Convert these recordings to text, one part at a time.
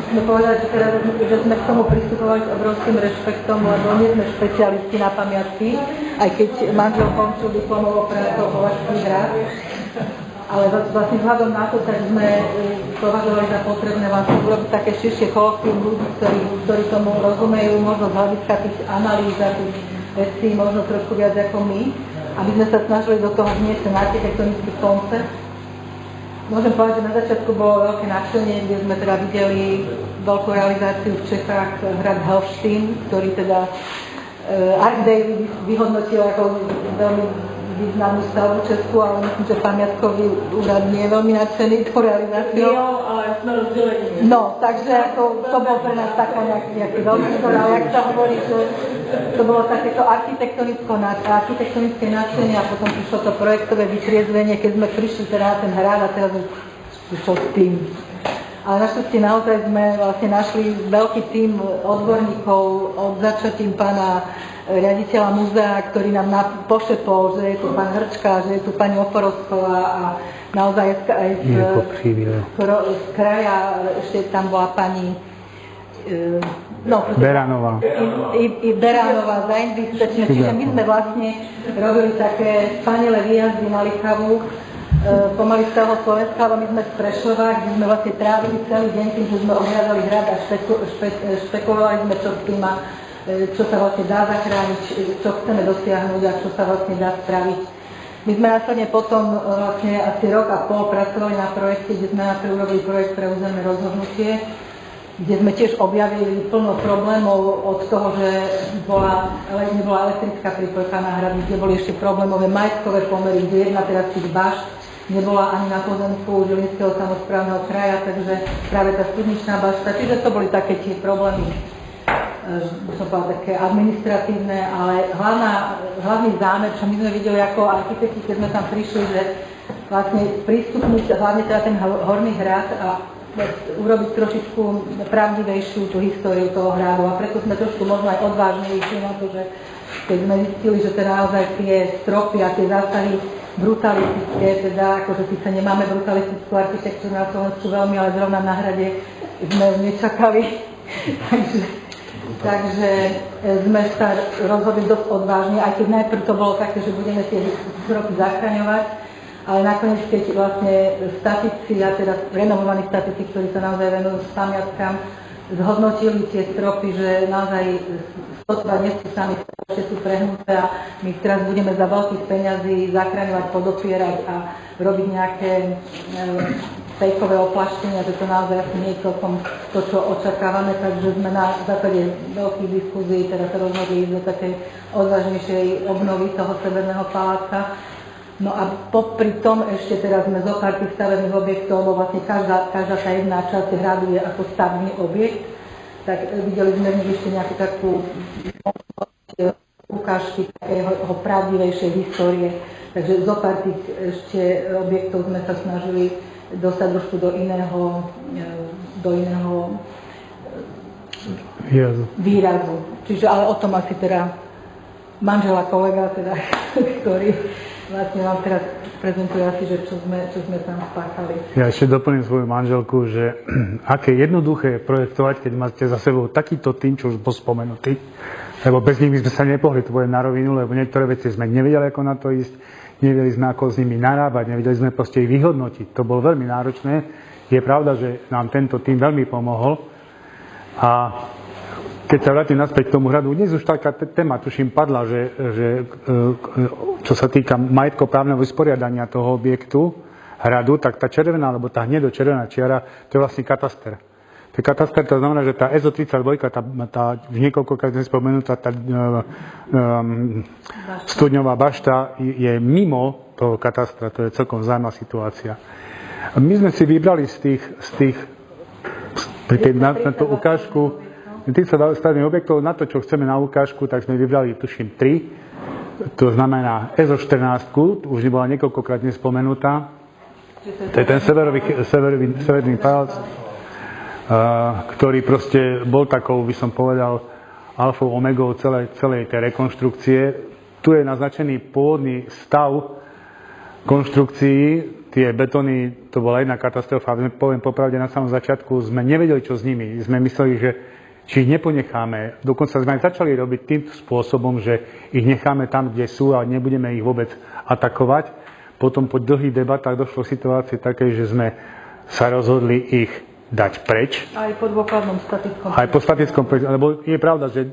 musíme povedať, že sme k tomu pristupovali s obrovským rešpektom, lebo nie sme špecialisti na pamiatky, aj keď manžel končil diplomovou prácou Považský hrad. Ale vlastne vzhľadom na to, tak sme považovali za potrebné vlastne urobiť také širšie kolokvium ľudí, ktorí tomu rozumejú, možno z hľadiska tých analýz a tých vecí, možno trošku viac ako my, aby sme sa snažili do toho vniesť ten architektonický koncept. Môžem povedať, že na začiatku bolo veľké nadšenie, kde sme teda videli veľkú realizáciu v Čechách hrad Helštín, ktorý teda Art Daily vyhodnotil ako veľmi významnú stavbu Česku, ale myslím, že pamiatkový úrad nie je veľmi nadšený tou realizáciou. Ale sme rozdelení. No, takže ako, to bol pre nás taká nejaký veľký vzor, ale jak sa hovorí, že to bolo takéto architektonické nadšenie a potom prišlo to projektové vytriezvenie, keď sme prišli teda na ten hrad a teraz čo s tým. Ale našťastie naozaj sme vlastne našli veľký tím odborníkov od začatím pána riaditeľa múzea, ktorý nám pošepol, že je tu pán Hrčka, že je tu pani Oporovsková a naozaj aj z kraja, ešte tam bola pani Beránová. I Beránová za investične, čiže my sme vlastne robili také spanilé výjazdy na Lichavu pomaly z celého Slovenska, ale my sme z Prešova, kde sme vlastne trávili celý deň tým, že sme ohľadali hrad a špekulovali sme, čo s tým a čo sa vlastne dá zachrániť, čo chceme dosiahnuť a čo sa vlastne dá spraviť. My sme následne potom vlastne asi rok a pol pracovali na projekte, kde sme najprv urobili projekt pre územné rozhodnutie, kde sme tiež objavili plno problémov od toho, že nebola elektrická prípojka na hrady, kde boli ešte problémové majetkové pomery, kde jedna teraz tých bašt nebola ani na pozemku Žilinského samosprávneho kraja, takže práve tá studničná bašta, čiže to boli také tie problémy, som povedala, také administratívne, ale hlavný zámer, čo my sme videli ako architekti, keď sme tam prišli, že vlastne prístupniť hlavne teda ten Horný hrad a urobiť trošičku pravdivejšiu tú históriu toho hradu a preto sme trošku možno aj odvážne išli na to, že keď sme zistili, že teda naozaj tie stropy a tie zásahy brutalistické, teda akože síce nemáme brutalistickú architektúru na Slovensku veľmi, ale zrovna na hrade sme ju nečakali, takže sme sa rozhodli dosť odvážne, aj keď najprv to bolo také, že budeme tie stropy zachraňovať, ale nakoniec keď vlastne statici, a teda renomovaní statici, ktorí sa naozaj venujú s pamiatkám, zhodnotili tie stropy, že naozaj sotva nie sú sami, ešte sú prehnuté a my teraz budeme za veľkých peňazí zachraňovať, podopierať a robiť nejaké fejkové oplaštenia, že to naozaj asi nie je celkom to, čo očakávame, takže sme na základe veľkých diskuzí teda sa rozhodli do takej odvážnejšej obnovy toho Severného paláca. No a popri tom ešte teraz sme zo pár tých stavebných objektov, lebo vlastne každá tá jedna časť hradu je ako stavebný objekt, tak videli sme v nich ešte nejakú takú ukážky takého pravdivejšej histórie. Takže zo pár tých ešte objektov sme sa snažili dostať trošku do iného výrazu. Čiže ale o tom asi teda manžela kolega, teda, ktorý vlastne vám teraz prezentuje asi, že čo sme tam spáchali. Ja ešte doplním svoju manželku, že aké jednoduché je projektovať, keď máte za sebou takýto tým, čo už bol spomenutý, lebo bez nich by sme sa nepohli, to bude na rovinu, lebo niektoré veci sme nevedeli, ako na to ísť, nevedeli sme, ako s nimi narábať, nevedeli sme proste ich vyhodnotiť. To bolo veľmi náročné. Je pravda, že nám tento tým veľmi pomohol. A keď sa vrátim naspäť k tomu hradu, dnes už taká téma, tuším, padla, že čo sa týka majetkoprávneho vysporiadania toho objektu, hradu, tak tá červená, alebo tá hnedo-červená čiara, to je vlastne kataster. To je kataster, to znamená, že tá EZO-32, tá už niekoľkokrát spomenutá, tá studňová bašta je mimo toho katastra, to je celkom vzájomná situácia. My sme si vybrali na tú ukážku tých stavebných objektov, na to, čo chceme na ukážku, tak sme vybrali, tuším, 3. To znamená EZO-14, už bola niekoľkokrát nespomenutá. To je ten severný palác, ktorý proste bol takou, by som povedal, alfou omegou celej tej rekonštrukcie. Tu je naznačený pôvodný stav konštrukcií tie betóny, to bola jedna katastrofa. Poviem popravde, na samom začiatku sme nevedeli, čo s nimi. Sme mysleli, že či ich neponecháme. Dokonca sme aj začali robiť tým spôsobom, že ich necháme tam, kde sú a nebudeme ich vôbec atakovať. Potom po dlhých debatách došlo situácie také, že sme sa rozhodli ich dať preč. Aj po dôkladnom statickom. Aj po statickom, lebo je pravda, že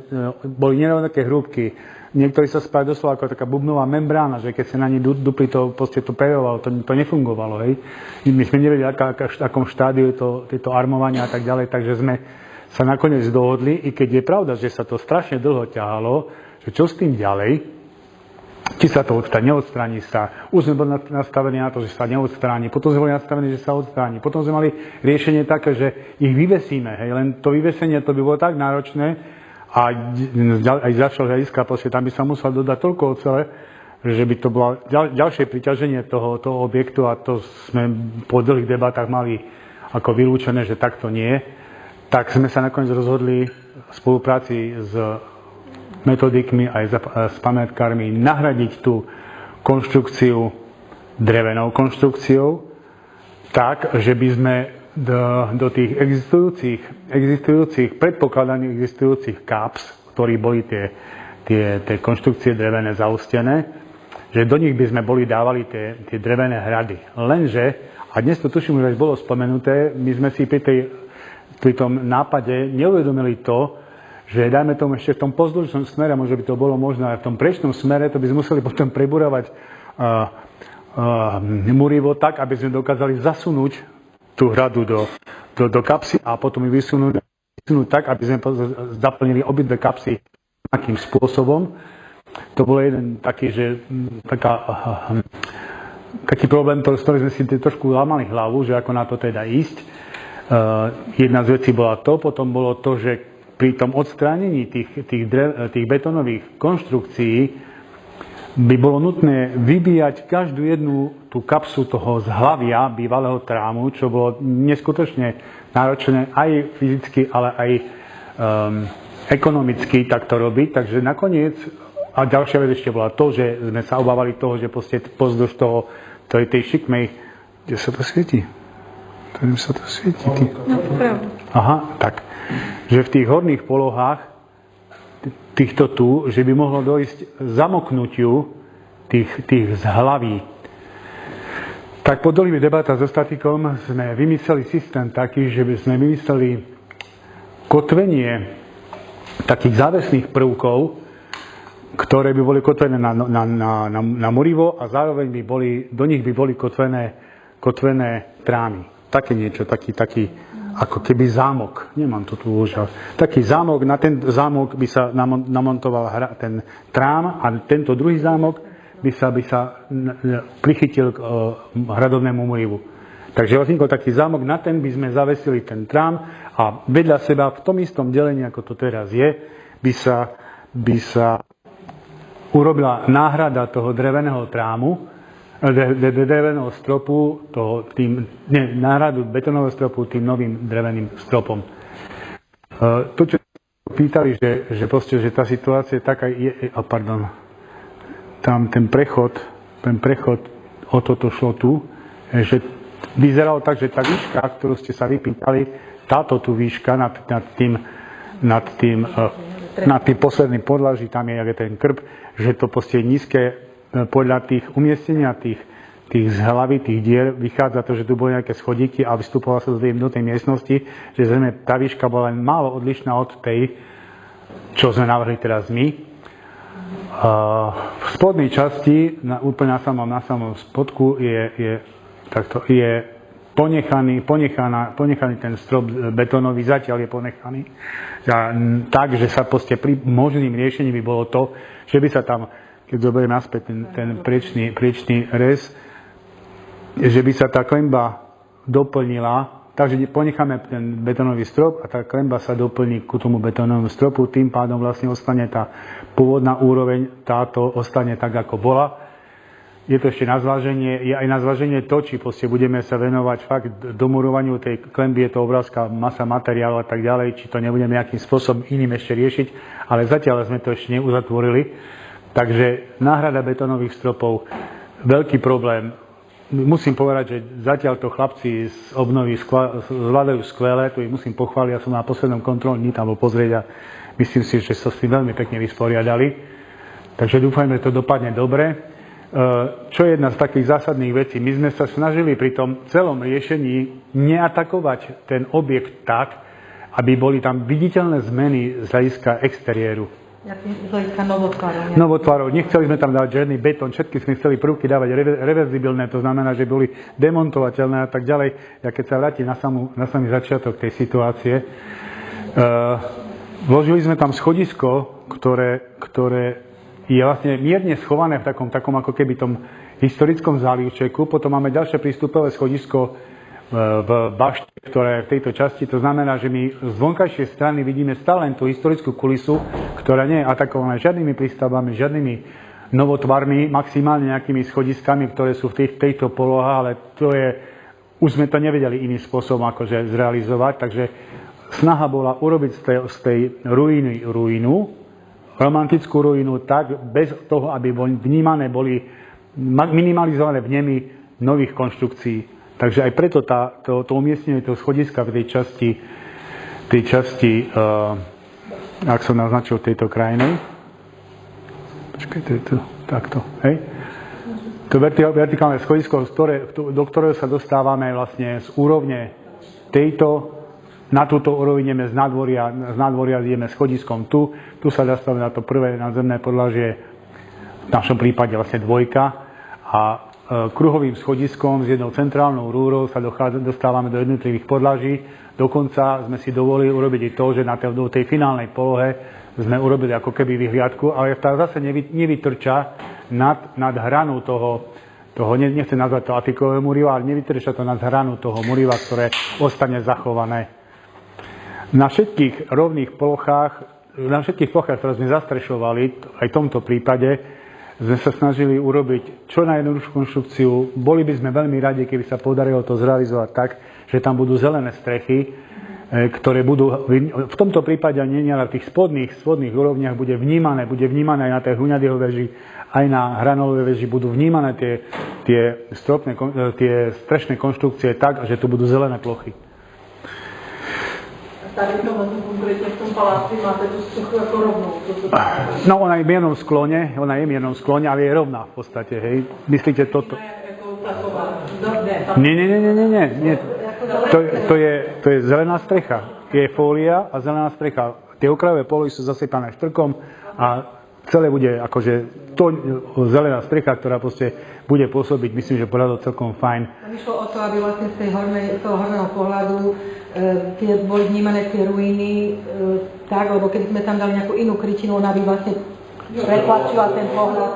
boli nerovnaké hrúbky. Niektorí sa spali doslova ako taká bubnová membrána, že keď sa na ní dupli, to proste to prejovalo, to nefungovalo, hej. My sme nevedeli, akom štádiu je to armovanie a tak ďalej, takže sme sa nakoniec dohodli, i keď je pravda, že sa to strašne dlho ťahalo, že čo s tým ďalej, či sa to odstráni, neodstráni sa. Už sme boli nastavení na to, že sa neodstráni, potom sme boli nastavení, že sa odstráni. Potom sme mali riešenie také, že ich vyvesíme, hej, len to vyvesenie to by bolo tak náročné a aj z ďalšieho hľadiska, tam by sa musel dodať toľko ocele, že by to bolo ďalšie priťaženie toho objektu a to sme po dlhých debatách mali ako vylúčené, že takto nie. Tak sme sa nakoniec rozhodli v spolupráci s metodikmi aj s pamätkármi nahradiť tú konštrukciu drevenou konštrukciou tak, že by sme do tých existujúcich predpokladaných existujúcich káps, ktorí boli tie konštrukcie drevené zaústené, že do nich by sme boli dávali tie drevené hrady. Lenže, a dnes to tuším, že bolo spomenuté, my sme si pri tom nápade neuvedomili to, že dajme tomu ešte v tom pozdĺžnom smere, možno by to bolo možné, ale v tom prečnom smere to by sme museli potom preburovať múrivo tak, aby sme dokázali zasunúť tú hradu do kapsy a potom ju vysunúť tak, aby sme zaplnili obidve kapsy takým spôsobom. To bol jeden taký, taký problém, s ktorým sme si trošku lámali hlavu, že ako na to teda ísť. Jedna z vecí bola to, potom bolo to, že pri tom odstránení tých betónových konštrukcií by bolo nutné vybíjať každú jednu tú kapsu toho zhlavia bývalého trámu, čo bolo neskutočne náročné aj fyzicky, ale aj ekonomicky takto robiť. Takže nakoniec, a ďalšia vec ešte bola to, že sme sa obávali toho, že pozdĺž tej šikmej, kde sa to svieti? Ktorým sa to svieti? Aha, tak. Že v tých horných polohách týchto tu, že by mohlo dojsť zamoknutiu tých zhlaví. Tak po dlhých debatách so statikom sme vymysleli systém taký, že by sme vymysleli kotvenie takých závesných prvkov, ktoré by boli kotvené na múrivo a zároveň do nich by boli kotvené trámy. Také niečo, taký ako keby zámok. Nemám to tu už. Taký zámok, na ten zámok by sa namontoval ten trám a tento druhý zámok by sa prichytil k hradovnému múrivu. Takže vznikol taký zámok, na ten by sme zavesili ten trám a vedľa seba v tom istom delení, ako to teraz je, by sa urobila náhrada toho dreveného trámu, dreveného stropu, náhradu betónového stropu tým novým dreveným stropom. To, čo pýtali, že tá situácia je taká, tam ten prechod, o toto šlo tu, že vyzeralo tak, že tá výška, ktorú ste sa vypýtali, táto tu výška nad tým posledným podlaží, tam je ten krb, že to proste je nízke. Podľa tých umiestnenia tých zhlaví, tých dier, vychádza to, že tu boli nejaké schodíky a vystupovalo sa do tej miestnosti, že zrejme tá výška bola len málo odlišná od tej, čo sme navrhli teraz my. V spodnej časti, úplne na samom spodku, je ponechaný ten strop betónový, zatiaľ je ponechaný. Tak, že sa proste možným riešením by bolo to, že by sa tam, keď zoberiem naspäť ten priečný rez, že by sa tá klemba doplnila, takže ponecháme ten betónový strop a tá klemba sa doplní ku tomu betónovému stropu, tým pádom vlastne ostane tá pôvodná úroveň, táto ostane tak, ako bola. Je to ešte na zváženie, je aj na zváženie to, či proste budeme sa venovať fakt domurovaniu tej klemby, je to obrovská masa materiálu a tak ďalej, či to nebudeme nejakým spôsobom iným ešte riešiť, ale zatiaľ sme to ešte neuzatvorili. Takže náhrada betónových stropov, veľký problém. musím povedať, že zatiaľ to chlapci z obnovy zvládajú skvelé, tu ich musím pochváliť, ja som na poslednom kontrolnom dni tam bol pozrieť a myslím si, že sa s tým veľmi pekne vysporiadali. Takže dúfajme, že to dopadne dobre. Čo je jedna z takých zásadných vecí, my sme sa snažili pri tom celom riešení neatakovať ten objekt tak, aby boli tam viditeľné zmeny z hľadiska exteriéru. Z hľadiska novotvarov. Novotvarov. Nechceli sme tam dávať žiadny betón, všetky sme chceli prvky dávať reverzibilné, to znamená, že boli demontovateľné a tak ďalej. Ja keď sa vrátim na samý začiatok tej situácie, vložili sme tam schodisko, ktoré je vlastne mierne schované v takom ako keby tom historickom zálivčeku. Potom máme ďalšie prístupové schodisko v bašte, ktoré je v tejto časti. To znamená, že my z vonkajšej strany vidíme stále len tú historickú kulisu, ktorá nie je atakovaná žiadnymi prístavbami, žiadnymi novotvarmi, maximálne nejakými schodiskami, ktoré sú v tejto polohe, ale už sme to nevedeli iným spôsobom akože zrealizovať. Takže snaha bola urobiť z tej ruínu, romantickú ruínu tak, bez toho, aby boli minimalizované vnemy nových konštrukcií. Takže aj preto to umiestnenie toho schodiska v tej časti, ak som naznačil, tejto krajiny. Počkajte, takto, hej. To vertikálne schodisko, do ktorého sa dostávame vlastne z úrovne tejto, na túto úroveň ideme z nádvoria ideme schodiskom tu sa dostávame na to prvé nadzemné podlažie, v našom prípade vlastne dvojka, a kruhovým schodiskom s jednou centrálnou rúrou sa dostávame do jednotlivých podlaží. Dokonca sme si dovolili urobiť i to, že do tej finálnej polohe sme urobili ako keby vyhliadku, ale tá zase nevytrča nad hranu toho nechcem nazvať to atikové muriva, ale nevytrča to nad hranu toho muriva, ktoré ostane zachované. Na všetkých rovných plochách, ktoré sme zastrešovali, aj v tomto prípade, sme sa snažili urobiť čo najjednoduchšiu konštrukciu. Boli by sme veľmi radi, keby sa podarilo to zrealizovať tak, že tam budú zelené strechy, ktoré budú, v tomto prípade nie na tých spodných úrovniach bude vnímané aj na tej hruňadieho veži, aj na hranovej veži budú vnímané tie strešné konštrukcie tak, že tu budú zelené plochy. Tady konkrétne v tom paláci máte tú sochu ako rovnú. No, ona je v miernom sklone, ale je rovná v podstate, hej. Myslíte toto? Nie. To je zelená strecha. Je fólia a zelená strecha. Tie okrajové polohy sú zasypané štrkom a celé bude akože zelená strecha, ktorá proste bude pôsobiť, myslím, že porado celkom fajn. Išlo o to, aby vlastne z toho horného pohľadu boli vnímané tie ruiny tak, lebo keď sme tam dali nejakú inú krytinu, ona by vlastne pretlačila ten pohľad.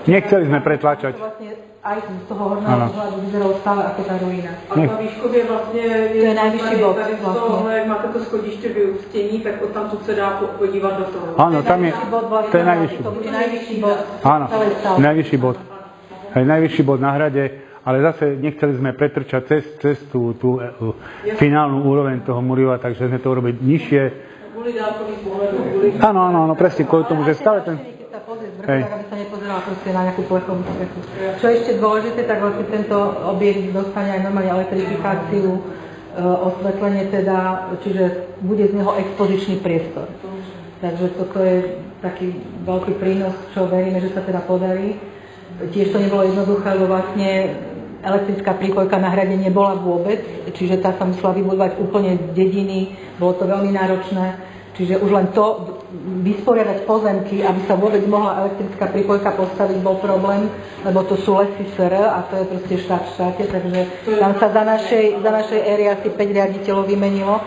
Nechceli sme pretlačať. Vlastne aj z toho horného pohľadu vyzeralo stále ako tá ruína. A tá výškovie vlastne je najvyšší bod. Tady z toho, jak máte to schodiště vyústění, tak odtamtud se dá podívat do toho. Áno, tam je, to je najvyšší. To bude najvyšší bod. Áno, najvyšší bod. Najvyšší bod na hrade, ale zase nechceli sme pretrčať cez tú finálnu úroveň toho muriva, takže sme to urobiť nižšie. Áno, presne, kvôli tomu, že stále ten... Tak aby sa nepozerala proste na nejakú plechovú strechu. Čo je ešte dôležité, tak vlastne tento objekt dostane aj normálne elektrifikáciu, osvetlenie teda, čiže bude z neho expozičný priestor. Takže toto je taký veľký prínos, čo veríme, že sa teda podarí. Tiež to nebolo jednoduché, lebo vlastne elektrická prípojka na hrade nebola vôbec, čiže tá sa musela vybudovať úplne z dediny, bolo to veľmi náročné, čiže už len to vysporiadať pozemky, aby sa vôbec mohla elektrická prípojka postaviť, bol problém, lebo to sú lesy SR a to je proste štát v štáte, takže tam sa za našej éry asi 5 riaditeľov vymenilo,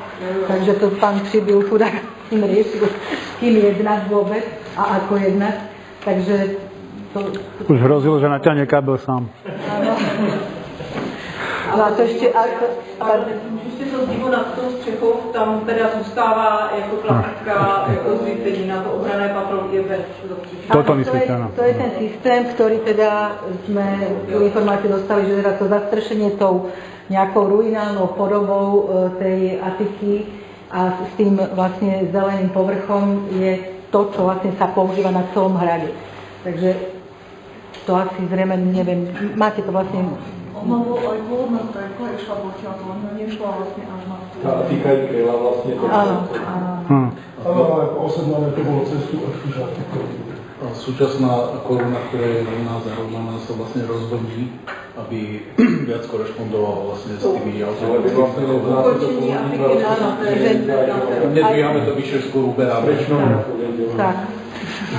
takže to pán Přibyl chudák im riešil, kým jednať vôbec a ako jednať, takže už hrozilo, že naťahne kábel sám. Áno. No a to ešte... Můžete to zdivu nad tou střechou, tam teda zůstává jako klasická jako zřízení na to obrané patro je bez. Toto myslíte, áno. To je ten systém, ktorý teda sme tú informáciu dostali, že teda to zastrešenie tou nejakou ruinálnou podobou tej atiky a s tým vlastne zeleným povrchom je to, čo vlastne sa používa na celom hrade. Takže to asi zrejme, neviem, máte to vlastne Ono bolo aj pôvodná trajka, išla potiaľ, nešla vlastne až na tú. A týka aj kryla vlastne to. Áno, áno. Áno, ale po 8. to bolo cestu od križáky. A súčasná koruna, ktorá je rovná zarovnaná, sa vlastne rozhodí, aby viac korešpondovala vlastne s tými automatickými. Nedvíjame to vyššie, skôr uberáme. Tak.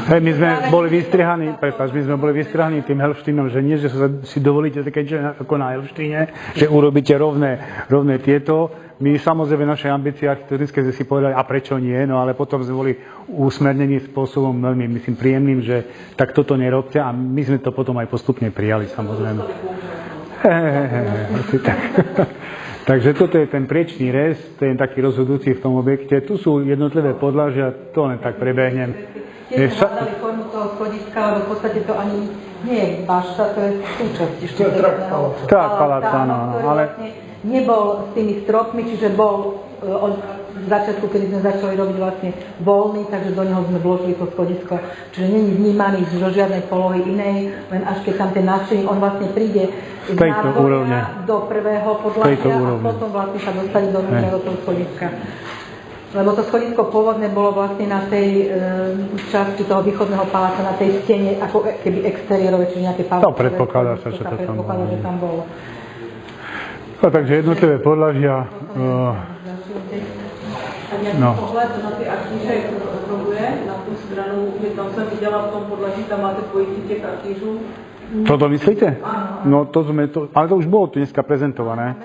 Hej, my sme boli vystrihaní tým Helštínom, že nie, že si dovolíte také, že ako na Helštíne, že urobíte rovné tieto. My samozrejme naše ambície architektonické sme si povedali, a prečo nie, no ale potom sme boli usmernení spôsobom veľmi, myslím, príjemným, že tak toto nerobte a my sme to potom aj postupne prijali, samozrejme. Asi tak. Takže toto je ten priečný rez, to je taký rozhodujúci v tom objekte. Tu sú jednotlivé podlažia, to len tak prebehnem. Tiež sme hľadali formu toho schodiska, lebo v podstate to ani nie je bašta, to je súčasť. To je trak paláca. Tak, palác, áno, ale... Nebol s tými stropmi, čiže bol od začiatku, kedy sme začali robiť vlastne voľný, takže do neho sme vložili to schodisko. Čiže není vnímaný do žiadnej polohy inej, len až keď tam ten návštevník, on vlastne príde z nádvoria do prvého podlažia a potom vlastne sa dostane do toho schodiska. Lebo to schodisko pôvodne bolo vlastne na tej časti toho východného paláca, na tej stene, ako keby exteriérové, čiže nejaké paláce. To predpokladá sa, že to tam bolo. Že tam bolo. No, takže jednotlivé podlažia. A nejaký pohled na ty artíže okruguje, na tú stranu, kde tam som videla v tom podlaží, tam máte pojití těch artížů. Toto myslíte? No to sme, ale to už bolo tu dneska prezentované.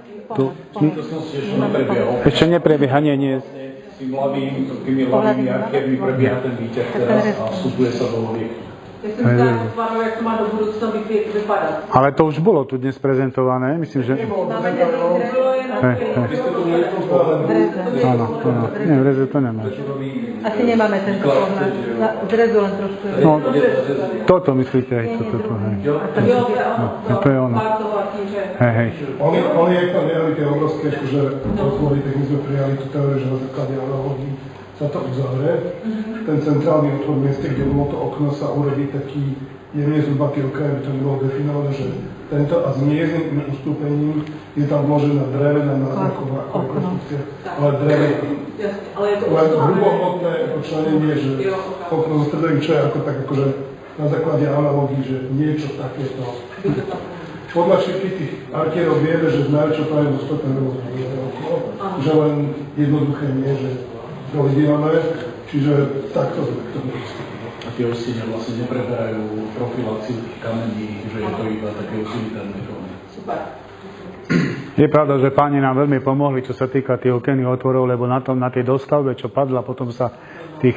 Ešte neprebieha, nie. S tými ľavými archívmi prebieha ten výťah teraz a vstupuje sa do objektu. Ja som si plánu, jak to má do budúcna vypadať. Ale to už bolo tu dnes prezentované, myslím, že... Áno. Nie, v reze to nemáš. Asi nemáme tento pohľad. Z rezu len trošku. No, toto myslíte aj toto, hej. To je ono. Hej. Oni aj tam mierali tie obrovské, že otvory, tak my sme prijali tú teóriu, že na základe analógií sa to uzavrie. Ten centrálny otvor v mieste, kde bolo to okno, sa urobí taký jemne zhrubatý okraj, aby to nebolo definované, že tento a s miernym ustúpením je tam vložená drevená náznaková konstrukcia, ale drevená. Ale hrubohmotné členenie, že okno zo stredovým, čo je ako tak akože na základe analógií, že niečo takéto. Podľa všetkých tých arkierov vieme, že z najväčšou pravdou dostupné rozhodné okno, že len jednoduché nie, že providíme, čiže takto sme k tomu dostupné. A tie ostine vlastne nepreberajú profiláciu tých kamení, že je to iba také utilitárne formy. Super. Je pravda, že páni nám veľmi pomohli, čo sa týka tých okenných otvorov, lebo na tej dostavbe, čo padla, potom sa tých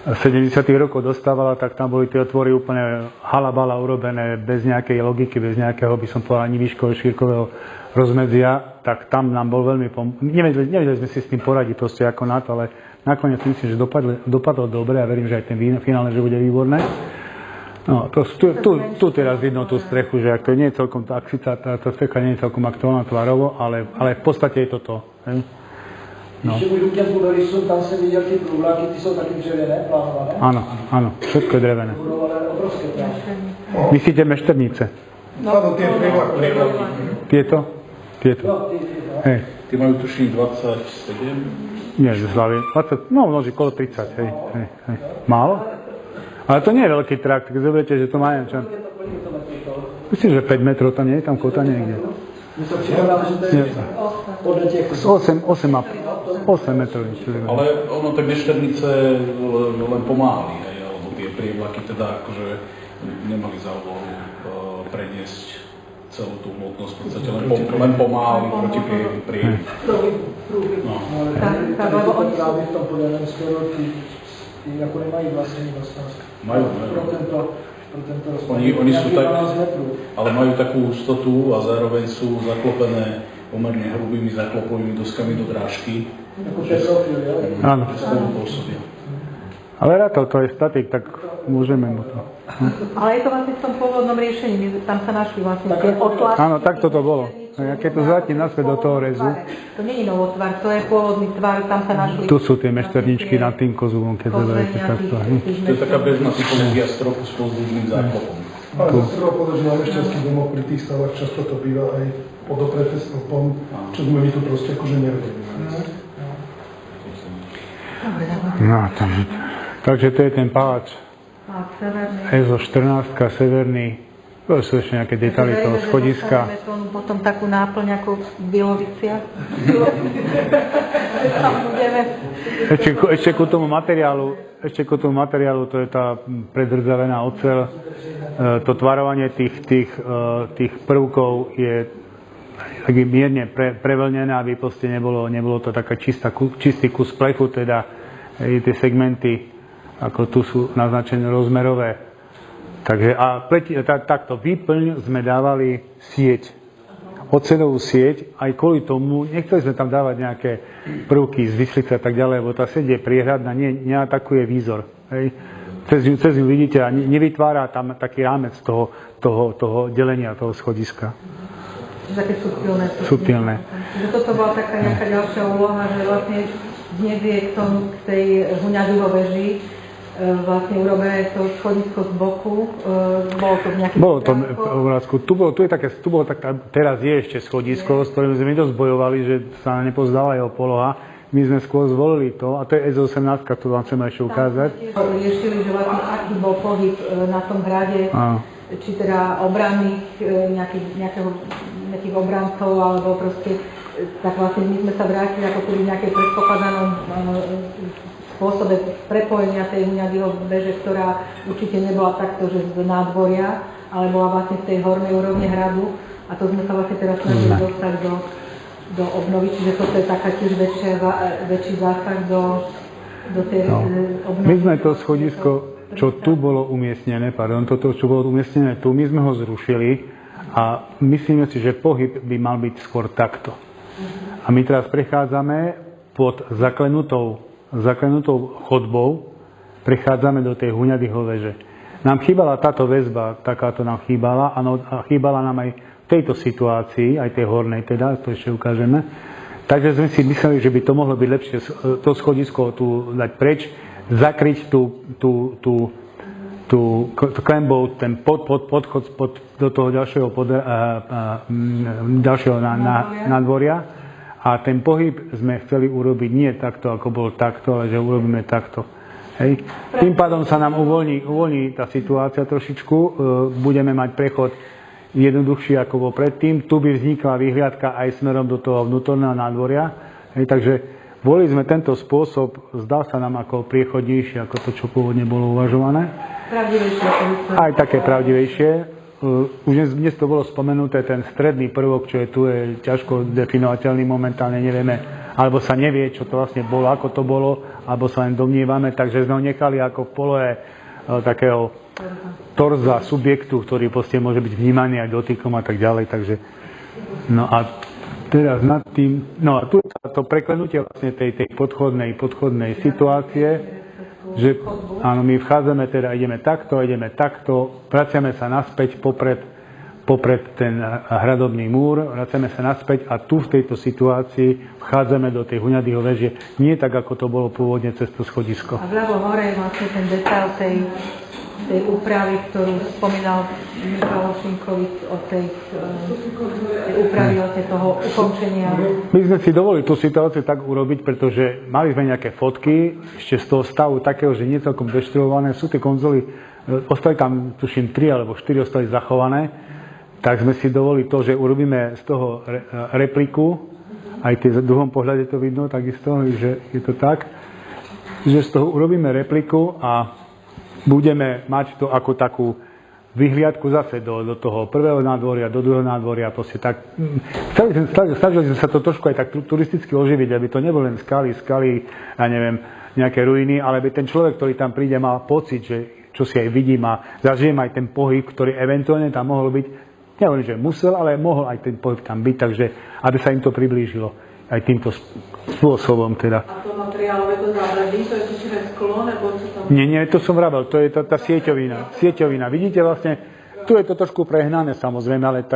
70. rokov dostávala, tak tam boli tie otvory úplne halabala urobené, bez nejakej logiky, bez nejakého, by som povedal, ani výškového, šírkového rozmedzia, tak tam nám bol veľmi nevedeli sme si s tým poradiť proste ako na to, ale nakoniec myslím, že dopadlo dobre a verím, že aj ten finálne, že bude výborné. No, tu teraz vidno tú strechu, že ak to nie je celkom tá strecha nie je celkom aktuálna tvarovo, ale v podstate je to to. Hej? No. Když budu těm budovistům, tam jsem viděl ty průvlaky, ty jsou taky dřevěné, plánované. Áno, všetko je drevené. Budované obrovské plány. Myslíte mešternice? No, tie prívlaky. Tieto? Hej. Tí majú tuším 27? Nie, z hlavy. 20, no množí kolo 30, hej. Málo? Ale to nie je veľký trakt, keď zoberiete, že to má neviem čo. Myslím, že 5 metrov, to nie je tam kota niekde. Mně to připadá, že to je podle těch... 8 metrov. Ale ono, tie mešternice len pomáhali, hej, alebo tie prívlaky teda akože nemali za úlohu preniesť celú tú hmotnosť, v podstate len pomáhali proti prievi. No. Lebo oni právě v tom podaném skoro ty jako nemají vlastní vlastnost. Majú. Oni sú tak, ale majú takú hustotu a zároveň sú zaklopené pomerne hrubými zaklopovými doskami do drážky. Jako Petrofil, jo? Áno. Pôsobia. Ale rátal to je statik, tak môžeme mu to. Ale je to vlastne v tom pôvodnom riešení, tam sa našli vlastne tie otlačky. Áno, takto to bolo. A keď to zvrátím naspäť do toho rezu. To nie je novotvar, to je pôvodný tvar, tam sa našli. Tu sú tie mešterničky nad tým kozúvom, keď zoberiete takto. To je taká bežná typológia stropu s pozdĺžným záklopom. Ale zase treba povedať, že na mešťanských domoch pri tých stavách často to býva aj pod opreté stĺpom, čo sme my tu proste akože nevedeli. No, takže to je ten palác A severný. EZO 14, severný, to sú ešte nejaké detaily toho schodiska. Dostaneme tomu potom takú náplň ako v Biloviciach. Tam budeme. Ešte ku tomu materiálu, to je tá predrdzavená oceľ. To tvarovanie tých prvkov je taký mierne preveľnené, aby proste nebolo to taká čistý kus plechu, teda tie segmenty, ako tu sú naznačené rozmerové. Takže takto výplň sme dávali sieť, oceľovú sieť, aj kvôli tomu, nechceli sme tam dávať nejaké prvky z vyslice a tak ďalej, lebo tá sieť je priehradná, neatakuje výzor. Hej. Cez ňu vidíte a nevytvára tam taký rámec toho delenia, toho schodiska. Také subtilné. Že toto bola taká nejaká ďalšia úloha, že vlastne dnes je k tej Huňaďuho veži vlastne urobené to schodisko z boku. Bolo to v nejakých obrázku. Teraz je ešte schodisko, s ktorým sme dosť bojovali, že sa nepozdala jeho poloha. My sme skôr zvolili to, a to je EZ-18, ktorú vám chceme ešte ukázať. Riešili, že vlastne aký bol pohyb na tom hrade, či teda obranných, nejakých obrancov, alebo proste, tak vlastne my sme sa vrátili ako keby v nejakej predpokladanom spôsobe prepojenia tej Huňaďuho veže, ktorá určite nebola takto, že z nádvoria, ale bola vlastne z tej hornej úrovne hradu, a to sme sa vlastne teraz snažili dostať do obnovy, čiže toto je taká tiež väčší zásah do tej obnovy. My sme to schodisko, čo tu bolo umiestnené, čo bolo umiestnené tu, my sme ho zrušili a myslíme si, že pohyb by mal byť skôr takto. A my teraz prechádzame pod zaklenutou chodbou, prechádzame do tej Huňaďuho veže. Nám chýbala táto väzba, takáto nám chýbala, a chýbala nám aj v tejto situácii, aj tej hornej teda, to ešte ukážeme. Takže sme si mysleli, že by to mohlo byť lepšie to schodisko tu dať preč, zakryť tú klenbou, ten podchod do toho ďalšieho nádvoria. A ten pohyb sme chceli urobiť nie takto, ako bol takto, ale že urobíme takto. Hej. Tým pádom sa nám uvoľní tá situácia trošičku, budeme mať prechod jednoduchší, ako bol predtým. Tu by vznikla vyhliadka aj smerom do toho vnútorného nádvoria. Hej, takže volili sme tento spôsob, zdá sa nám ako priechodnejšie, ako to, čo pôvodne bolo uvažované. Pravdivejšie. Aj také pravdivejšie. Už dnes to bolo spomenuté, ten stredný prvok, čo je tu, je ťažko definovateľný, momentálne nevieme, alebo sa nevie, čo to vlastne bolo, ako to bolo, alebo sa len domnievame, takže sme ho nechali ako v polohe takého torza subjektu, ktorý proste môže byť vnímaný aj dotykom a tak ďalej, takže no a teraz nad tým, no a tu je to preklenutie vlastne tej podchodnej situácie, že áno, my vchádzame, teda ideme takto, vraciame sa naspäť popred ten hradobný múr, vraciame sa naspäť a tu v tejto situácii vchádzame do tej Huňaďuho veže, nie tak, ako to bolo pôvodne cez to schodisko. A vľavo hore je vlastne ten detail tej úpravy, ktorú spomínal Michal Šinkovič o tej úpravy vlastne toho ukončenia. My sme si dovolili tú situáciu tak urobiť, pretože mali sme nejaké fotky ešte z toho stavu takého, že nie celkom deštruované. Sú tie konzoly, ostali tam, tuším, 3 alebo 4 ostali zachované. Tak sme si dovolili to, že urobíme z toho repliku, aj v druhom pohľade to vidno takisto, že je to tak, že z toho urobíme repliku a budeme mať to ako takú vyhliadku zase do toho prvého nádvoria, do druhého nádvoria, proste tak. Snažili sme sa to trošku aj tak turisticky oživiť, aby to nebolo len skaly, ja neviem, nejaké ruiny, ale aby ten človek, ktorý tam príde, mal pocit, že čo si aj vidím a zažijem aj ten pohyb, ktorý eventuálne tam mohol byť, nehovorím, že musel, ale mohol aj ten pohyb tam byť, takže aby sa im to priblížilo aj týmto spôsobom teda. A to materiálové to zábradlí, to je čiže sklo, nebo čo tam? Nie, to som vravel, to je tá sieťovina. Vidíte vlastne, tu je to trošku prehnané samozrejme, ale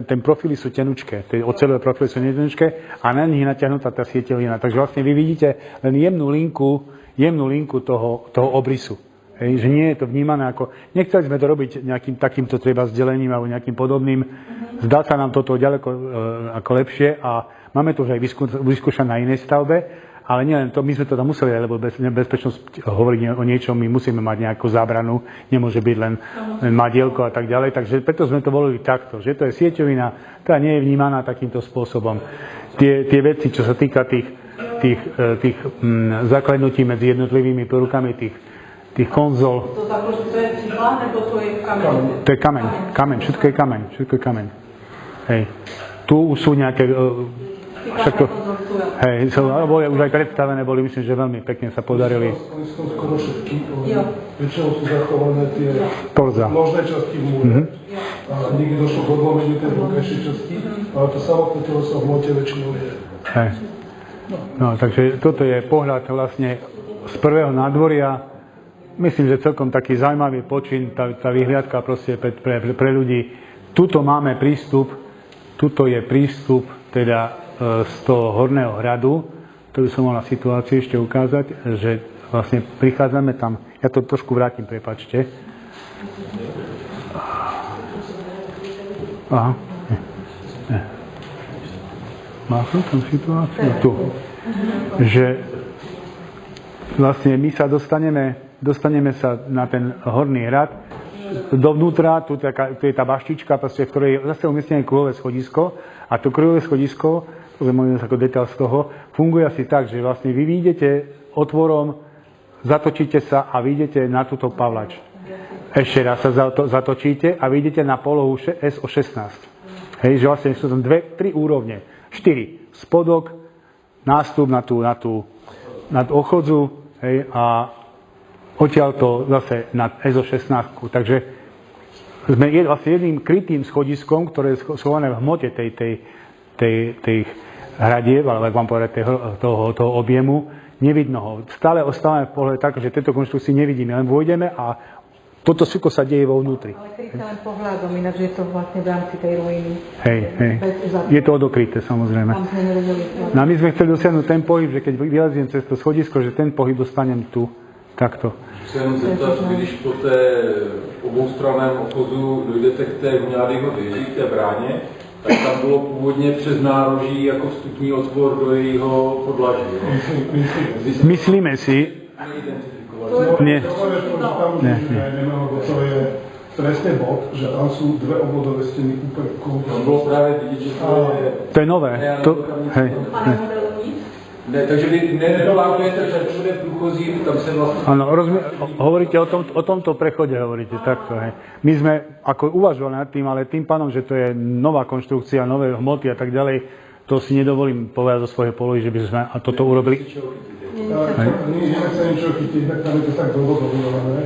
ten profily sú tenučké, tie oceľové profily sú tenučké a na nich natiahnutá tá sieťovina. Takže vlastne vy vidíte len jemnú linku toho obrysu. Hej, že nie je to vnímané ako... Nechceli sme to robiť nejakým takýmto treba sdelením alebo nejakým podobným. Zdá sa nám toto ďaleko ako lepšie a máme to už aj vyskúšané na inej stavbe, ale nielen to, my sme to tam museli, lebo bezpečnosť hovoriť o niečom, my musíme mať nejakú zábranu, nemôže byť len madielko a tak ďalej, takže preto sme to volili takto, že to je sieťovina, ktorá nie je vnímaná takýmto spôsobom. Tie veci, čo sa týka tých zaklenutí medzi jednotlivými prvkami tých konzol. To je cihla, nebo to je kameň? To je kameň, všetko je kameň. Hej. Tu už sú nejaké... Všetko, hej, boli už aj predstavené, myslím, že veľmi pekne sa podarili. Oni sú skoro všetky, väčšinou sú zachované tie nožné časti v múre. A nikdy došlo k odlomeniu tej vonkajšej časti, ale to samotné telo sa v hmote väčšinou je. Hej. No, takže toto je pohľad vlastne z prvého nádvoria. Myslím, že celkom taký zaujímavý počin, tá vyhliadka proste pre ľudí. Tuto máme prístup, tuto je prístup teda z toho horného hradu, to by som mal na situáciu ešte ukázať, že vlastne prichádzame tam, ja to trošku vrátim, prepáčte. Aha. Má som tam situáciu? Tu. Že vlastne my sa dostaneme sa na ten horný hrad, dovnútra, tu je tá baštička, v ktorej je zase umiestnené kruhové schodisko a to kruhové schodisko, to je môžem ako detail z toho, funguje asi tak, že vlastne vy vyjdete otvorom, zatočíte sa a vyjdete na túto pavlač. Ešte raz sa zatočíte a vyjdete na polohu SO16. Hej, že vlastne sú tam 3 úrovne. 4. Spodok, nástup na tú ochodzu, hej, a odtiaľto zase nad SO16. Takže sme vlastne jedným krytým schodiskom, ktoré je schované v hmote tej hradieb, ale ak vám povedať toho objemu, nevidno ho. Stále ostávame v pohľade tak, že tejto konštrukcii nevidíme, len vôjdeme a toto všetko sa deje vo vnútri. Ale kryté len pohľadom, ináč je to vlastne v rámci tej ruiny. Hej. Je to odokryté, samozrejme. No a my sme chceli dosiahnuť ten pohyb, že keď vyleziem cez to schodisko, že ten pohyb dostanem tu, takto. Chci jenom zeptat, když po té oboustraném ochozu dojdete k té Huňádyho věži, k té bráně, tak tam bylo původně přes nároží jako vstupní otvor do jejího podlaží. Myslíme si... Nie. To je presne bod, že tam sú dve obvodové steny úplne Tam bylo právě vidět, že to je... To je nové. Hej. Ne, takže vy nedovážujete, že všude průchozí, tam se vlastně... Áno, hovoríte o tomto prechode, hovoríte takto, hej. My sme ako uvažovali nad tým, ale tým pánom, že to je nová konštrukcia, nové hmoty a tak ďalej, to si nedovolím povedať zo svojej polohy, že by sme toto urobili. Nechcem niečo chytiť, tak tam je to tak dlho dobudované,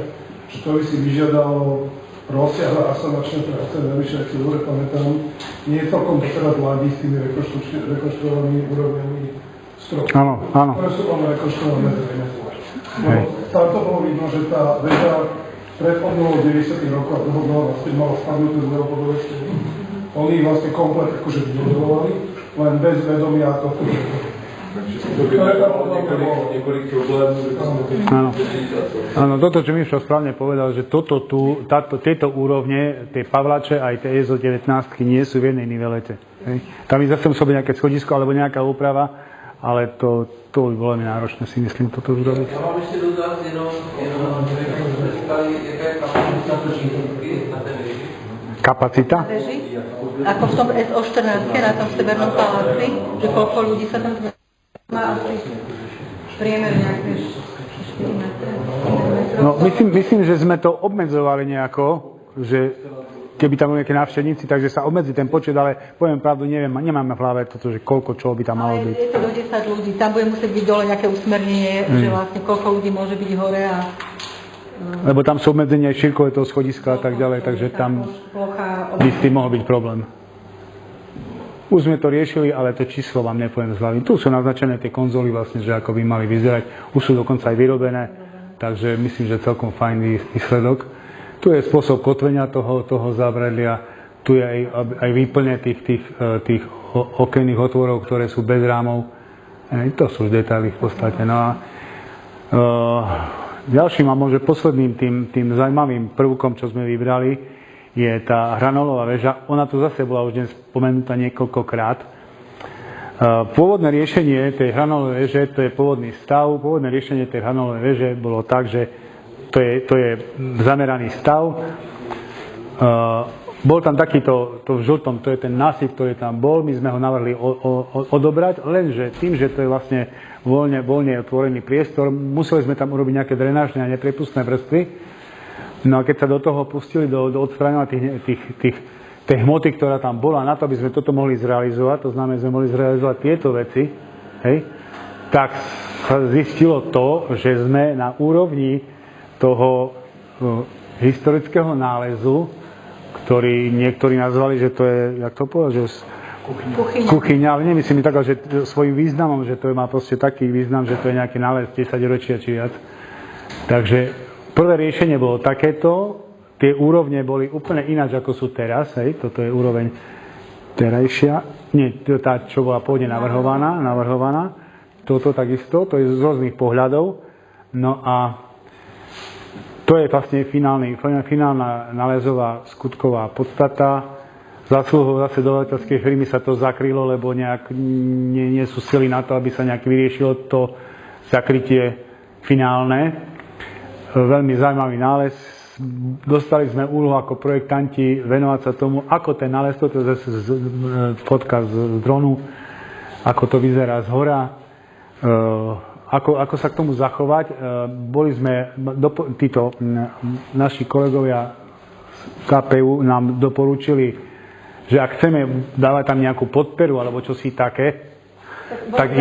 že to by si vyžiadalo rozsiahle asanačné práce, navyše, ak si dobre pamätám, nie je celkom doteraz mladí s tými rekonštruovanými úrovňami strop. Áno. Ktoré sú tam rekonštruované zrejme zvlášť. Tam to bolo vidno, že tá väža pred obnovou 90. rokov a dohodnoho vlastne mala spadnúť z obvodové steny. Oni vlastne komplet akože vybudovali, len bez vedomia toho. Niekoľko problémov. Áno, toto, čo Mišo správne povedal, že tieto úrovne, tie Pavlače aj tie EZO-19 nie sú v jednej nivelete. Tam je zase musí byť nejaké schodisko alebo nejaká úprava, ale to by bolo mi náročné, si myslím, toto urobiť. Ja mám ešte dotaz, jenom sme říkali, jaká je kapacita na ten veži? Kapacita? Ako v tom SO14, na tom Severnom paláci, že koľko ľudí sa tam má asi priemer nejaké 4 metre. No, myslím, že sme to obmedzovali nejako, že keby tam boli nejaké návštevníci, takže sa obmedzí ten počet, ale poviem pravdu, nemáme v hlave toto, že koľko čo by tam malo byť. Ale je to do 10 ľudí, tam bude musieť byť dole nejaké usmernenie, že vlastne koľko ľudí môže byť hore a... Lebo tam sú obmedzenia aj šírkové toho schodiska a tak ďalej, takže tam by s tým mohol byť problém. Už sme to riešili, ale to číslo vám nepoviem z hlavy. Tu sú naznačené tie konzoly vlastne, že ako by mali vyzerať. Už sú dokonca aj vyrobené, takže myslím, že celkom fajn výsledok. Tu je spôsob kotvenia toho zábradlia, tu je aj výplne tých okenných otvorov, ktoré sú bez rámov. To sú už detaily v podstate. No a Ďalším a možno posledným tým zaujímavým prvkom, čo sme vybrali, je tá hranolová väža. Ona tu zase bola už dnes spomenutá niekoľkokrát. Pôvodné riešenie tej hranolovej väže, to je pôvodný stav. Pôvodné riešenie tej hranolovej väže bolo tak, že to je zameraný stav. Bol tam takýto, to v žltom, to je ten násyp, ktorý tam bol, my sme ho navrhli odobrať, lenže tým, že to je vlastne voľne otvorený priestor, museli sme tam urobiť nejaké drenážne a neprepustné vrstvy. No a keď sa do toho pustili do odstraňovania tej hmoty, ktorá tam bola, na to, aby sme toto mohli zrealizovať, to znamená, že sme mohli zrealizovať tieto veci, hej, tak sa zistilo to, že sme na úrovni toho historického nálezu, ktorý niektorí nazvali, že to je, jak to povedal, že kuchyňa, ale nemyslím tak, že svojím významom, že to má proste taký význam, že to je nejaký nález 10 ročia či viac. Takže prvé riešenie bolo takéto, tie úrovne boli úplne ináč, ako sú teraz, hej, toto je úroveň terajšia, nie, to je tá, čo bola pôvodne navrhovaná, toto takisto, to je z rôznych pohľadov, no a to je vlastne finálna nálezová skutková podstata. Zásluhou zase dodateľskej firmy sa to zakrylo, lebo nejak nie sú sily na to, aby sa nejak vyriešilo to zakrytie finálne. Veľmi zaujímavý nález. Dostali sme úlohu ako projektanti venovať sa tomu, ako ten nález, to je zase fotka z dronu, ako to vyzerá z hora, ako sa k tomu zachovať. Boli sme, títo naši kolegovia z KPU nám doporučili, že ak chceme dávať tam nejakú podperu alebo čosi také, tak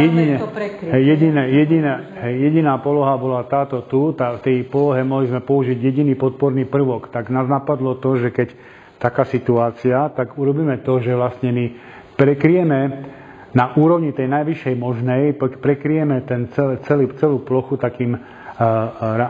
jediná poloha bola táto tu, v tej polohe mohli sme použiť jediný podporný prvok. Tak nás napadlo to, že keď taká situácia, tak urobíme to, že vlastne my prekryjeme na úrovni tej najvyššej možnej, prekryjeme celú plochu takým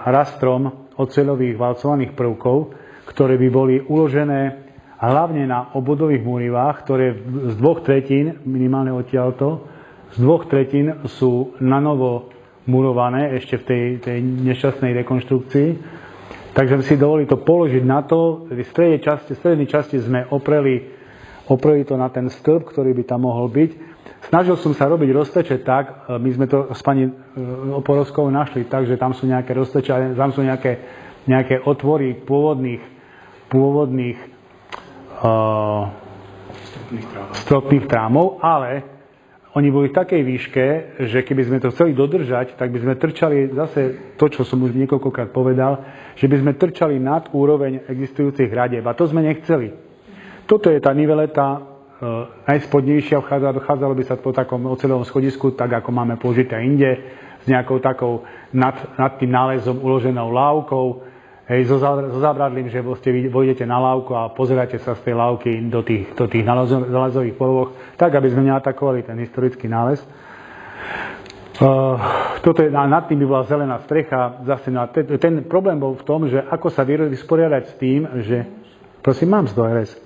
rastrom oceľových valcovaných prvkov, ktoré by boli uložené hlavne na obvodových múrivách, ktoré z 2/3, minimálne odtiaľto, z 2/3 sú nanovo murované ešte v tej nešťastnej rekonštrukcii. Takže si dovolili to položiť na to. V strednej časti sme opreli to na ten stĺp, ktorý by tam mohol byť. Snažil som sa robiť rozteče tak, my sme to s pani Oporovskou našli tak, že tam sú nejaké rozteče, tam sú nejaké otvory pôvodných stropných trámov, ale oni boli v takej výške, že keby sme to chceli dodržať, tak by sme trčali zase to, čo som už niekoľkokrát povedal, že by sme trčali nad úroveň existujúcich hradieb. A to sme nechceli. Toto je tá niveleta najspodnejšia, vchádzalo by sa po takom oceľovom schodisku, tak ako máme použité inde, s nejakou takou nad tým nálezom uloženou lávkou, hej, so zábradlím, že vy vojdete na lávku a pozeráte sa z tej lávky do tých nálezových poloh, tak aby sme neatakovali ten historický nález. Nad tým by bola zelená strecha. Zase ten problém bol v tom, že ako sa vysporiadať s tým, že... Prosím, mám z toho RS.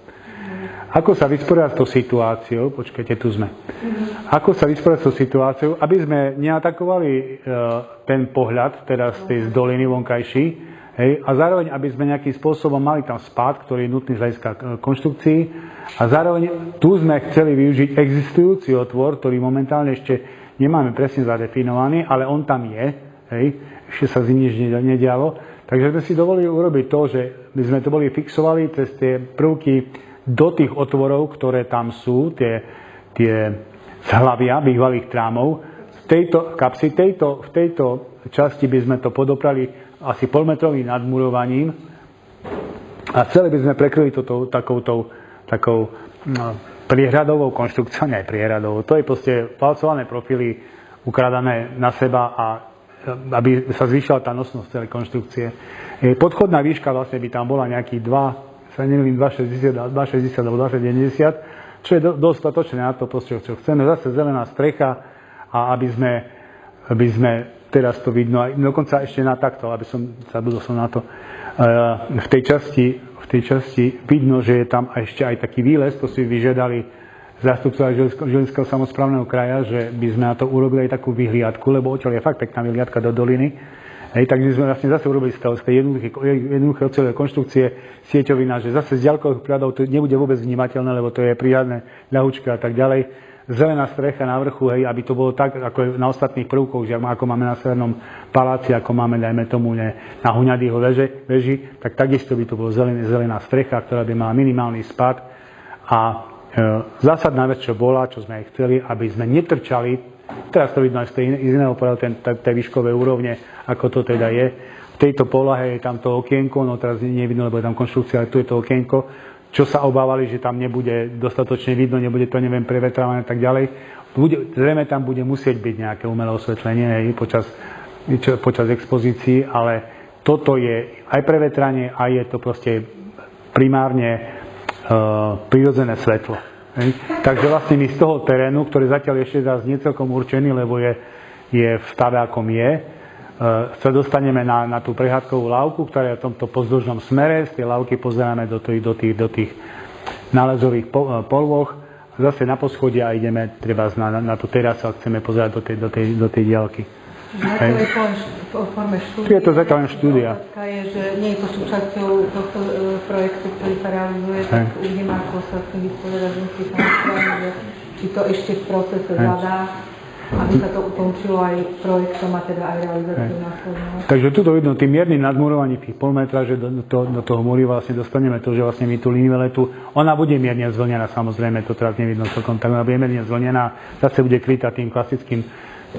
Ako sa vysporiadať s tou situáciou, počkajte, tu sme. Ako sa vysporiadať s tou situáciou, aby sme neatakovali ten pohľad, teraz z doliny vonkajší, hej, a zároveň, aby sme nejakým spôsobom mali tam spád, ktorý je nutný z hľadiska konštrukcií, a zároveň tu sme chceli využiť existujúci otvor, ktorý momentálne ešte nemáme presne zadefinovaný, ale on tam je, hej, ešte sa z nič nedialo. Takže sme si dovolili urobiť to, že by sme to boli fixovali cez tie prvky do tých otvorov, ktoré tam sú, tie zhlavia bývalých trámov. V tejto časti by sme to podoprali asi polmetrovým nadmurovaním a celé by sme prekryli takou priehradovou konštrukciou, nie priehradovou. To je proste valcované profily ukradané na seba a aby sa zvýšila tá nosnosť celej konštrukcie. Podchodná výška vlastne by tam bola nejakých 2,60 alebo 2,90, čo je dostatočné na to, čo chceme. Zase zelená strecha a aby sme teraz to vidno, dokonca ešte na takto, aby som zabudol na to. V tej časti vidno, že je tam ešte aj taký výlez, to si vyžiadali zástupcovia Žilinského samosprávneho kraja, že by sme na to urobili aj takú vyhliadku, lebo odtiaľ je fakt pekná vyhliadka do doliny. Hej, takže sme vlastne zase urobili z tej jednoduché oceľové konštrukcie sieťovina, že zase z ďalkových prírodov to nebude vôbec vnímateľné, lebo to je príjadné, ľahučké a tak ďalej. Zelená strecha na vrchu, hej, aby to bolo tak, ako je na ostatných prvkoch, že ako máme na Severnom paláci, ako máme, dajme tomu, na Huňadýho veži, tak takisto by to bolo zelená strecha, ktorá by mala minimálny spad. A zásadná vec, čo bola, čo sme aj chceli, aby sme netrčali, teraz to vidno aj z iného pohľadu, tej výškovej úrovne, ako to teda je. V tejto polohe je tam to okienko, no teraz nevidno, lebo je tam konštrukcia, ale tu je to okienko, čo sa obávali, že tam nebude dostatočne vidno, nebude to, neviem, prevetrované a tak ďalej. Zrejme tam bude musieť byť nejaké umelé osvetlenie počas expozícií, ale toto je aj prevetranie, aj je to proste primárne prirodzené svetlo. Takže vlastne my z toho terénu, ktorý zatiaľ ešte zás nie celkom určený, lebo je v stave, akom je, sa dostaneme na tú prehádkovú lávku, ktorá je v tomto pozdĺžnom smere. Z tej lávky pozeráme do tých nálezových polôch. Zase na poschodie a ideme treba na tú terasu a chceme pozerať do tej diaľky. Zatiaľ je to len v forme štúdia. Je to zatiaľ len štúdia. Otázka je, že nie je to súčasťou tohto projektu, ktorý sa realizuje, tak uvidíme, ako sa s tým vysporiadať, či to ešte v procese zadá, aby sa to ukončilo aj projektom a teda aj realizáciou následnou. Takže tuto vidno tým miernym nadmurovaním tých pol metra, že do toho múry vlastne dostaneme to, že vlastne my tú liniveletu, ona bude mierne zvlnená, samozrejme, to teraz nevidno celkom, tak ona bude mierne zvlnená, zase bude krytá tým klasickým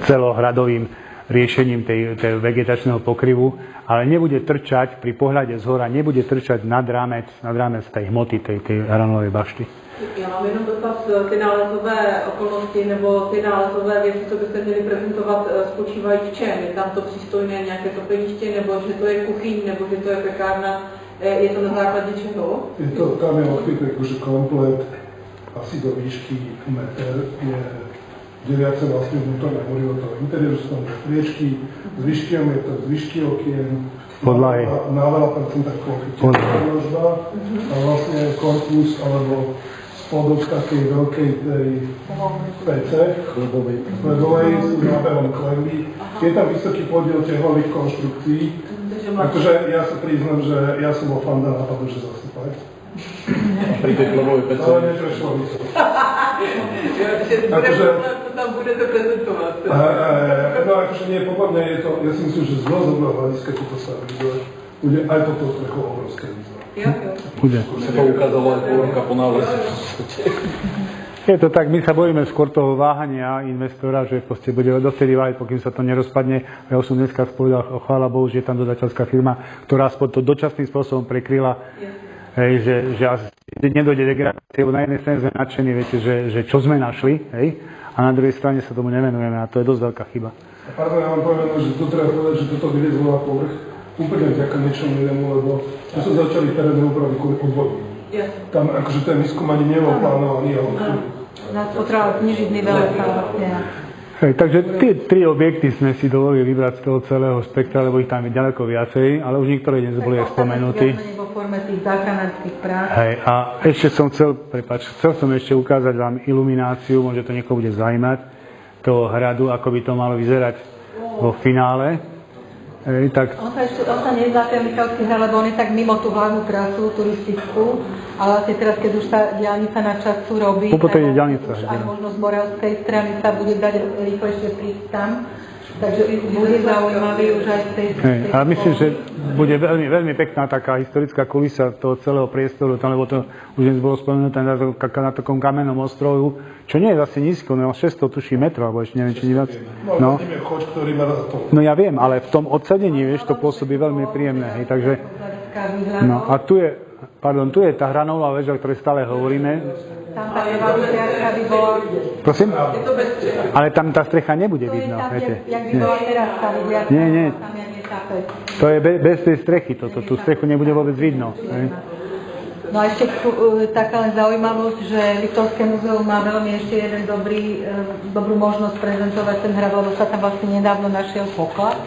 celohradovým riešením tej vegetačného pokryvu, ale nebude trčať pri pohľade zhora, nebude trčať nad rámec tej hmoty, tej hranulovej bašty. Já mám jenom dotaz, ty nálezové okolnosti nebo ty nálezové věci, co byste měli prezentovat, spočívají v čem? Je tam to přístojné nějaké topeniště, nebo že to je kuchyň, nebo že to je pekárna? Je to na základě čeho? Tam je architekt, že komplet asi do výšky meter je deliace vlastne vnútorné morivo toho interiéru, sú tam priečky, zvyšky meter, zvyšky okien, podlahy. Na veľa percentách plochy podlažba a vlastne korpus alebo spodok takej veľkej tej PC chlebovej sú náberom kleby. Je tam vysoký podiel tehlových konštrukcií, pretože ja sa priznám, že ja som bol fanda nápadu, že zasypať. Pri tej chlebovej pece. Ale neprešlo mi to. Takže to tam budete prezentovat. No akože nie, podľa je to, ja si myslím, že z dlhodobého hľadiska toto sa bude aj toto trochu obrovské výzva. Bude. Sa to ukázalo aj povorka po návlese. Je to tak, my sa bojíme skôr toho váhania investora, že proste bude dovtedy váhať, pokým sa to nerozpadne. Ja už som dneska spovedal, chvála Bohu, že je tam dodateľská firma, ktorá aspoň to dočasným spôsobom prekryla. Hej, že nedojde degradácie, lebo na jednej strane sme nadšení, viete, že čo sme našli, hej, a na druhej strane sa tomu nevenujeme a to je dosť veľká chyba. Pardon, ja vám poviem, že to treba povedať, že toto vyliezlo na povrch úplne vďaka niečomu inému, lebo tu sa začali terénne úpravy kvôli odvodu. Tam akože ten výskum ani nebol plánovaný, ale Nás potreboval znižiť nivelet vlastne. Hej, takže tie tri objekty sme si dovolili vybrať z toho celého spektra, lebo ich tam je ďaleko viacej, ale už niektoré dnes boli aj spomenutí. Vo forme tých záchranárskych prác. Hej, a ešte som chcel som ešte ukázať vám ilumináciu, možno to niekoho bude zaujímať, toho hradu, ako by to malo vyzerať vo finále. Hej, tak... On sa nezdá ten Michalský hrad, lebo on je tak mimo tú hlavnú trasu turistickú, ale vlastne teraz, keď už tá diaľnica na času robí, tak je diaľnica, už aj možno z Moravskej strany sa bude dať rýchlejšie prísť tam. Takže bude zaujímavý už aj z tej... Ale myslím, že bude veľmi, veľmi pekná taká historická kulisa toho celého priestoru, tam, lebo to už dnes bolo spomenuté na takom kamennom ostrovu, čo nie je zase nízko, no 600 tuší metrov, alebo ešte neviem, či nie viac. No ja viem, ale v tom odsadení, vieš, to pôsobí veľmi príjemné, hej, takže... No a tu je tá hranová väža, o ktorej stále hovoríme. Tam tá evaluácia by bola... Prosím? Ale tam tá strecha nebude vidno, viete. Jak by bola teraz tá vyhliadka, Nie. tam je netapec. To je bez tej strechy, tú strechu nebude vôbec vidno. No a ešte taká len zaujímavosť, že Liptovské múzeum má veľmi ešte jeden dobrú možnosť prezentovať ten hrad, lebo sa tam vlastne nedávno našiel poklad.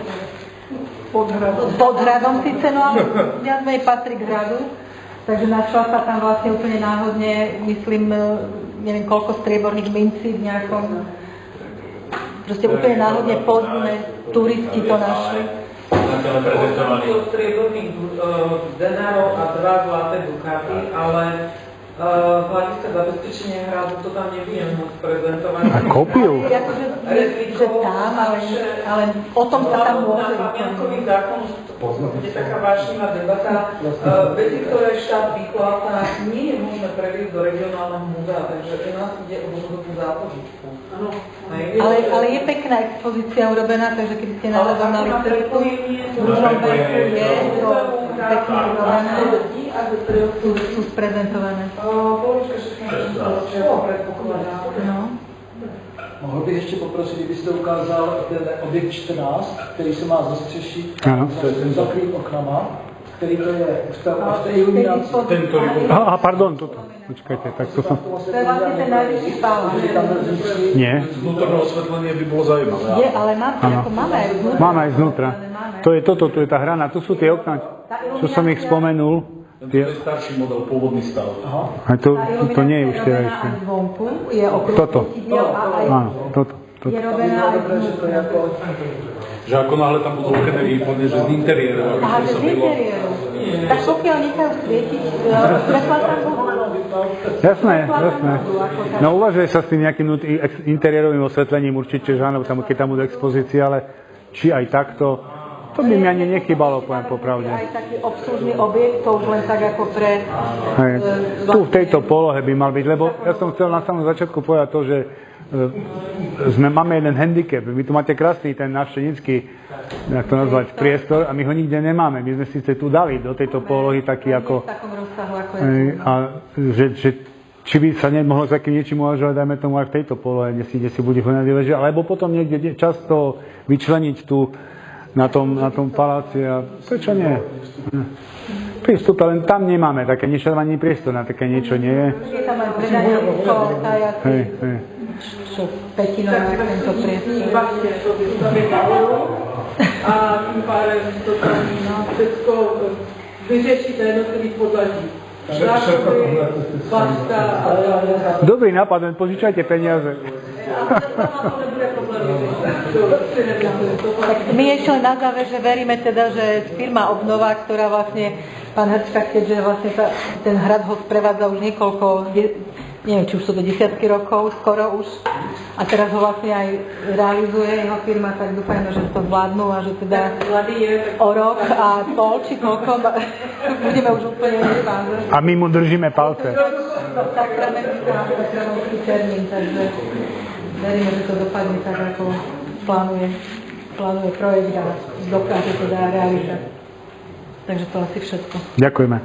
Pod hradom síce, no ale viac menej patrí k hradu. Takže našla sa tam vlastne úplne náhodne, myslím, neviem koľko strieborných mincí v nejakom, proste úplne náhodne podzime turisti to našli. prezentovaní. strieborných denárov a 2 zlaté dukáty, ale z hľadiska zabezpečenia hradu to tam nebudem môcť prezentovať. A kópiu? Že tam, ale o tom sa tam môže Na pamiatkový zákon je taká vášnivá debata. Veci, ktoré štát vypláca, nie je možné previesť do regionálneho múzea, takže u nás ide o dlhodobú zápožičku. Ale je pekná expozícia urobená, takže keď ste narazili na cestu, v druhom verku je to pekne urobené, sú sprezentované. Mohl bych ještě poprosit, kdybyste ukázal ten objekt 14, který se má zastřešit, zakrýt oknama, který to je v té iluminaci. Aha, pardon, toto. Počkajte, tak to som... To je vlastne ten najvyšší pál. Nie. Vnútorné osvetlenie by bolo zaujímavé. Je, ale máme aj znútra. Máme aj znútra. To je toto, tu je tá hrana, tu sú tie okná, čo som ich spomenul. To je starší model, pôvodný stav. A to nie je už terajšie. Zvonku je okruh Toto. svetidiel a aj Áno, toto. je robená aj znútra. Že ako náhle tam budú okedy výplne, že z interiéru, aby Aha, to že sa z bylo... interiéru. Tak pokiaľ nechajú svietiť, svetla tam budú. Jasné. No uvažuje sa s tým nejakým interiérovým osvetlením určite, že áno, keď tam budú expozície, ale či aj takto, to by mi ani nechybalo, poviem popravde. Aj taký obslužný objekt, to už len tak ako pre... Hej. Tu v tejto polohe by mal byť, lebo ja som chcel na samom začiatku povedať to, že máme jeden handicap. Vy tu máte krásny ten návštevnícky, jak to nazvať, priestor a my ho nikde nemáme. My sme síce tu dali do tejto polohy taký ako... V takom rozsahu, ako je tu. A že či by sa nemohlo s takým niečím uvažovať, dajme tomu aj v tejto polohe, kde si bude chodať vyležať, alebo potom niekde často vyčleniť tu na tom paláci a prečo nie? Prístup, len tam nemáme také niečo, ani priestor na také niečo nie je. Je tam aj predajníctvo, kajaky, Hej. čo petinové tento priestor. A tým pádem to tam všetko vyřeší na jednotlivých podlaží. Dobrý nápad, len požičajte peniaze. Tak my ešte len na záver, že veríme teda, že firma Obnova, ktorá vlastne, pán Hrčka, keďže vlastne ten hrad ho sprevádza už niekoľko, neviem, či už sú to desiatky rokov, skoro už, a teraz ho vlastne aj realizuje jeho firma, tak dúfajme, že to zvládnu a že teda o rok a pol, či koľko, budeme už úplne nepáze. A my mu držíme palce. Sakramentský termín, takže veríme, že to dopadne tak, ako plánuje projekt a dokáže teda realizovať. Takže to asi všetko. Ďakujeme.